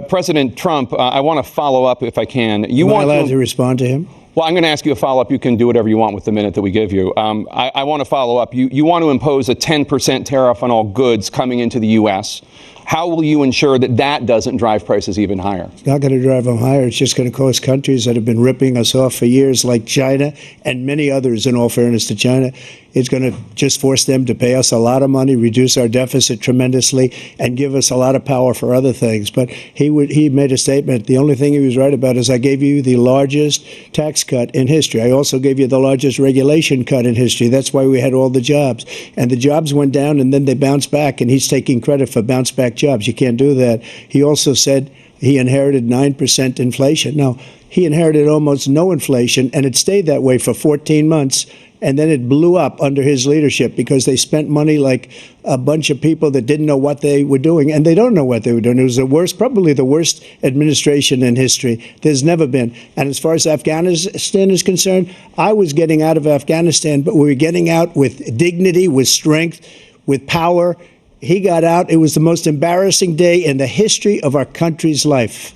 President Trump, I want to follow up if I can. Am I allowed to respond to him? Well, I'm going to ask you a follow-up. You can do whatever you want with the minute that we give you. I want to follow up. You want to impose a 10% tariff on all goods coming into the U.S. How will you ensure that that doesn't drive prices even higher? It's not going to drive them higher. It's just going to cost countries that have been ripping us off for years, like China and many others, in all fairness to China. It's going to just force them to pay us a lot of money, reduce our deficit tremendously, and give us a lot of power for other things. But he made a statement. The only thing he was right about is I gave you the largest tax cut in history. I also gave you the largest regulation cut in history. That's why we had all the jobs. And the jobs went down, and then they bounced back, and he's taking credit for bounce back jobs. You can't do that. He also said he inherited 9% inflation. No, he inherited almost no inflation, and it stayed that way for 14 months. And then it blew up under his leadership because they spent money like a bunch of people that didn't know what they were doing. And they don't know what they were doing. It was the worst, probably the worst administration in history. There's never been. And as far as Afghanistan is concerned, I was getting out of Afghanistan, but we were getting out with dignity, with strength, with power. He got out. It was the most embarrassing day in the history of our country's life.